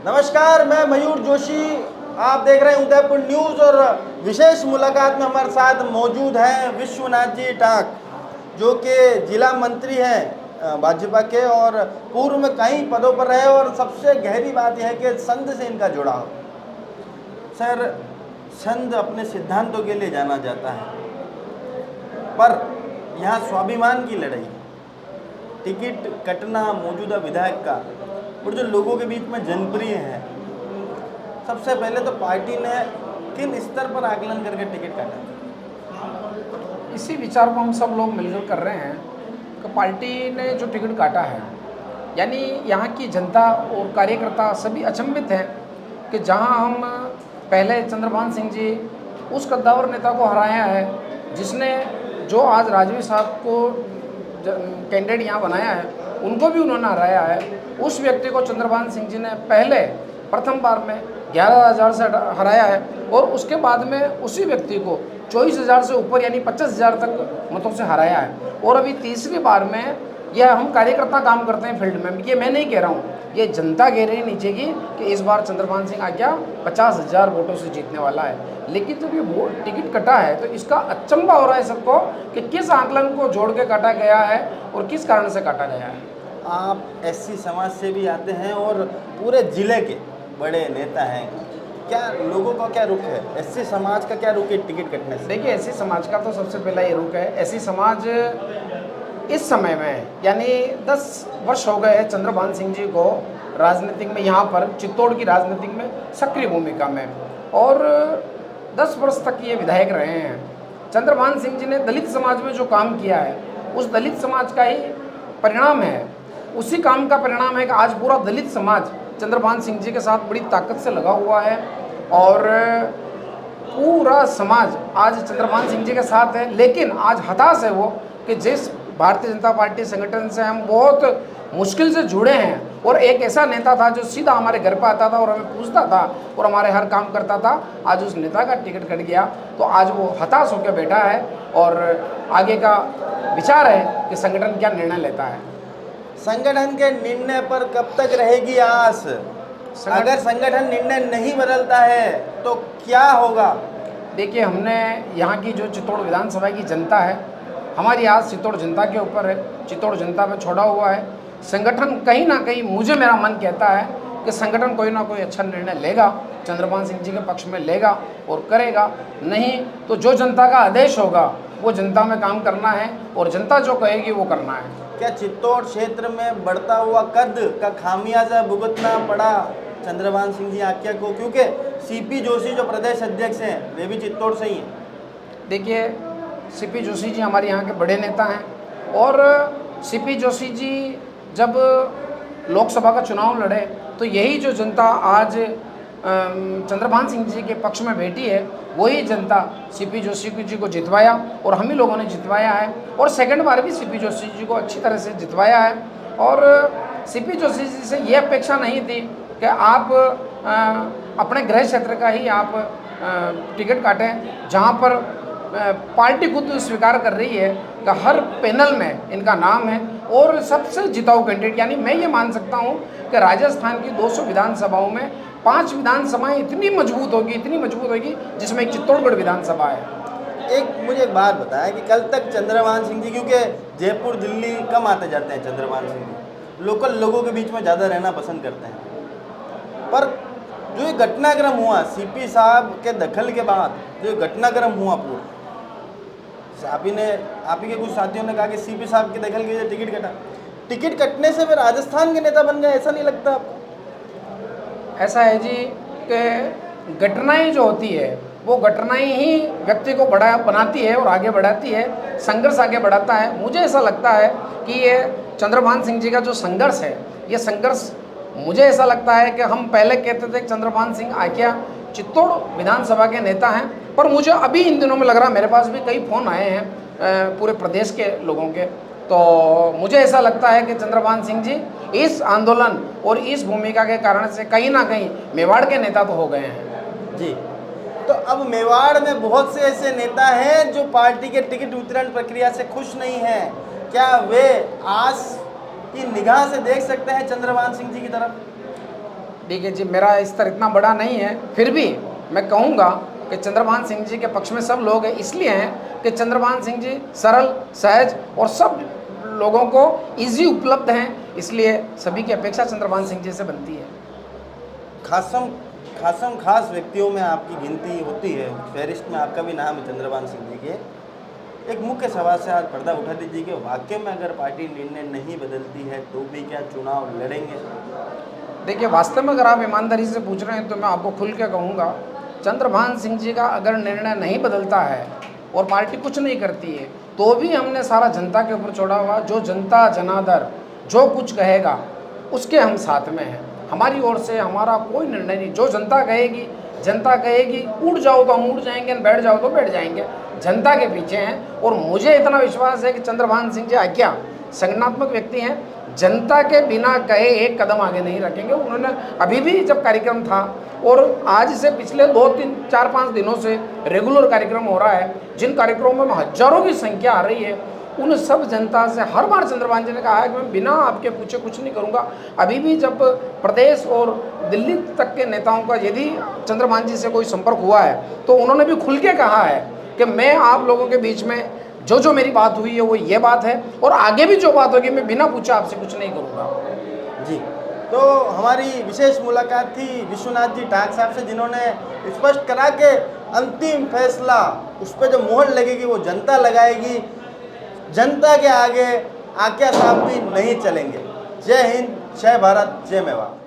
नमस्कार, मैं मयूर जोशी। आप देख रहे हैं उदयपुर न्यूज़ और विशेष मुलाकात में हमारे साथ मौजूद हैं विश्वनाथ जी टाक, जो कि जिला मंत्री हैं भाजपा के और पूर्व में कई पदों पर रहे। और सबसे गहरी बात यह है कि संघ से इनका जुड़ाव। सर, संघ अपने सिद्धांतों के लिए जाना जाता है, पर यहाँ स्वाभिमान की लड़ाई, टिकट कटना मौजूदा विधायक का और जो लोगों के बीच में जनप्रिय है। सबसे पहले तो पार्टी ने किन स्तर पर आकलन करके टिकट काटा? इसी विचार को हम सब लोग मिलकर कर रहे हैं कि पार्टी ने जो टिकट काटा है, यानी यहाँ की जनता और कार्यकर्ता सभी अचंभित हैं कि जहाँ हम पहले चंद्रभान सिंह जी उस कद्दावर नेता को हराया है जिसने जो आज राजवी साहब को कैंडिडेट यहाँ बनाया है, उनको भी उन्होंने हराया है। उस व्यक्ति को चंद्रभान सिंह जी ने पहले प्रथम बार में 11,000 से हराया है और उसके बाद में उसी व्यक्ति को 24,000 से ऊपर यानी 50,000 तक मतों से हराया है। और अभी तीसरी बार में यह हम कार्यकर्ता काम करते हैं फील्ड में, ये मैं नहीं कह रहा हूँ, ये जनता कह रही है नीचे की कि इस बार चंद्रभान सिंह आज्ञा 50,000 वोटों से जीतने वाला है। लेकिन जब ये टिकट कटा है तो इसका अचंभा हो रहा है सबको कि किस आकलन को जोड़ के काटा गया है और किस कारण से काटा गया है। आप एससी समाज से भी आते हैं और पूरे जिले के बड़े नेता हैं, क्या लोगों का क्या रुख है? एससी समाज का क्या रुख है टिकट कटने से? देखिए, एससी समाज का तो सबसे पहला ये रुख है। एससी समाज इस समय में यानी 10 वर्ष हो गए हैं चंद्रभान सिंह जी को राजनीतिक में, यहाँ पर चित्तौड़ की राजनीतिक में सक्रिय भूमिका में, और 10 वर्ष तक ये विधायक रहे हैं। चंद्रभान सिंह जी ने दलित समाज में जो काम किया है, उस दलित समाज का ही परिणाम है, उसी काम का परिणाम है कि आज पूरा दलित समाज चंद्रभान सिंह जी के साथ बड़ी ताकत से लगा हुआ है और पूरा समाज आज चंद्रभान सिंह जी के साथ है। लेकिन आज हताश है वो कि जिस भारतीय जनता पार्टी संगठन से हम बहुत मुश्किल से जुड़े हैं और एक ऐसा नेता था जो सीधा हमारे घर पर आता था और हमें पूछता था और हमारे हर काम करता था, आज उस नेता का टिकट कट गया तो आज वो हताश होकर बैठा है और आगे का विचार है कि संगठन क्या निर्णय लेता है। संगठन के निर्णय पर कब तक रहेगी आस? अगर संगठन निर्णय नहीं बदलता है तो क्या होगा? देखिए, हमने यहाँ की जो चित्तौड़ विधानसभा की जनता है, हमारी आस चित्तौड़ जनता के ऊपर है, चित्तौड़ जनता पे छोड़ा हुआ है। संगठन कहीं ना कहीं, मुझे मेरा मन कहता है कि संगठन कोई ना कोई अच्छा निर्णय लेगा, चंद्रभान सिंह जी के पक्ष में लेगा और करेगा। नहीं तो जो जनता का आदेश होगा वो जनता में काम करना है और जनता जो कहेगी वो करना है। क्या चित्तौड़ क्षेत्र में बढ़ता हुआ कद का खामियाजा भुगतना पड़ा चंद्रभान सिंह जी आज्ञा को? क्योंकि सीपी जोशी जो प्रदेश अध्यक्ष हैं वे भी चित्तौड़ से ही हैं। देखिए, सीपी जोशी जी हमारे यहाँ के बड़े नेता हैं और सीपी जोशी जी जब लोकसभा का चुनाव लड़े तो यही जो जनता आज चंद्रभान सिंह जी के पक्ष में बैठी है, वही जनता सीपी जोशी जी को जितवाया और हम ही लोगों ने जितवाया है और सेकंड बार भी सीपी जोशी जी को अच्छी तरह से जितवाया है। और सीपी जोशी जी से ये अपेक्षा नहीं थी कि आप अपने गृह क्षेत्र का ही आप टिकट काटें, जहाँ पर पार्टी खुद स्वीकार कर रही है कि हर पैनल में इनका नाम है और सबसे जिताऊ कैंडिडेट। यानी मैं ये मान सकता हूँ कि राजस्थान की 200 विधानसभाओं में 5 विधानसभाएं इतनी मजबूत होगी जिसमें एक चित्तौड़गढ़ विधानसभा है। एक मुझे एक बात बताया कि कल तक चंद्रभान सिंह जी, क्योंकि जयपुर दिल्ली कम आते जाते हैं चंद्रभान सिंह जी, लोकल लोगों के बीच में ज़्यादा रहना पसंद करते हैं, पर जो ये घटनाक्रम हुआ सीपी साहब के दखल के बाद, जो घटनाक्रम हुआ पूरा, आप ही के कुछ साथियों ने कहा कि सीपी साहब के दखल की टिकट कटा। टिकट कटने से फिर राजस्थान के नेता बन गए, ऐसा नहीं लगता आपको? ऐसा है जी कि घटनाएं जो होती है वो घटनाएं ही व्यक्ति को बड़ा बनाती है और आगे बढ़ाती है, संघर्ष आगे बढ़ाता है। मुझे ऐसा लगता है कि ये चंद्रभान सिंह जी का जो संघर्ष है, ये संघर्ष मुझे ऐसा लगता है कि हम पहले कहते थे चंद्रभान सिंह आज्ञा चित्तौड़ विधानसभा के नेता हैं, पर मुझे अभी इन दिनों में लग रहा, मेरे पास भी कई फ़ोन आए हैं पूरे प्रदेश के लोगों के, तो मुझे ऐसा लगता है कि चंद्रभान सिंह जी इस आंदोलन और इस भूमिका के कारण से कहीं ना कहीं मेवाड़ के नेता तो हो गए हैं। जी, तो अब मेवाड़ में बहुत से ऐसे नेता हैं जो पार्टी के टिकट वितरण प्रक्रिया से खुश नहीं हैं, क्या वे आस की निगाह से देख सकते हैं चंद्रभान सिंह जी की तरफ? देखिए जी, मेरा स्तर इतना बड़ा नहीं है, फिर भी मैं कहूँगा कि चंद्रभान सिंह जी के पक्ष में सब लोग हैं, इसलिए हैं कि चंद्रभान सिंह जी सरल, सहज और सब लोगों को इजी उपलब्ध हैं, इसलिए सभी की अपेक्षा चंद्रभान सिंह जी से बनती है। खास व्यक्तियों में आपकी गिनती होती है, फहरिस्त में आपका भी नाम है चंद्रभान सिंह जी के। एक मुख्य सवाल से आज पर्दा उठा दीजिए कि वाकई में अगर पार्टी निर्णय नहीं बदलती है तो भी क्या चुनाव लड़ेंगे? देखिए, वास्तव में अगर आप ईमानदारी से पूछ रहे हैं तो मैं आपको खुल के कहूँगा, चंद्रभान सिंह जी का अगर निर्णय नहीं बदलता है और पार्टी कुछ नहीं करती है तो भी हमने सारा जनता के ऊपर छोड़ा हुआ। जो जनता जनार्दन जो कुछ कहेगा उसके हम साथ में हैं। हमारी ओर से हमारा कोई निर्णय नहीं, जो जनता कहेगी उड़ जाओ तो हम उड़ जाएंगे, बैठ जाओ तो बैठ जाएंगे, जनता के पीछे हैं। और मुझे इतना विश्वास है कि चंद्रभान सिंह जी आज्ञा संगठनात्मक व्यक्ति हैं, जनता के बिना कहे एक कदम आगे नहीं रखेंगे। उन्होंने अभी भी जब कार्यक्रम था और आज से पिछले 2-3-4-5 दिनों से रेगुलर कार्यक्रम हो रहा है, जिन कार्यक्रमों में हजारों की संख्या आ रही है, उन सब जनता से हर बार चंद्रभान जी ने कहा है कि मैं बिना आपके पूछे कुछ नहीं करूंगा। अभी भी जब प्रदेश और दिल्ली तक के नेताओं का यदि चंद्रभान जी से कोई संपर्क हुआ है तो उन्होंने भी खुल के कहा है कि मैं आप लोगों के बीच में जो मेरी बात हुई है वो ये बात है, और आगे भी जो बात होगी मैं बिना पूछा आपसे कुछ नहीं करूँगा। जी, तो हमारी विशेष मुलाकात थी विश्वनाथ जी टाक साहब से, जिन्होंने स्पष्ट करा के अंतिम फैसला उस पर जो मोहर लगेगी वो जनता लगाएगी, जनता के आगे आज्ञा साहब भी नहीं चलेंगे। जय हिंद, जय भारत, जय मेवाड़।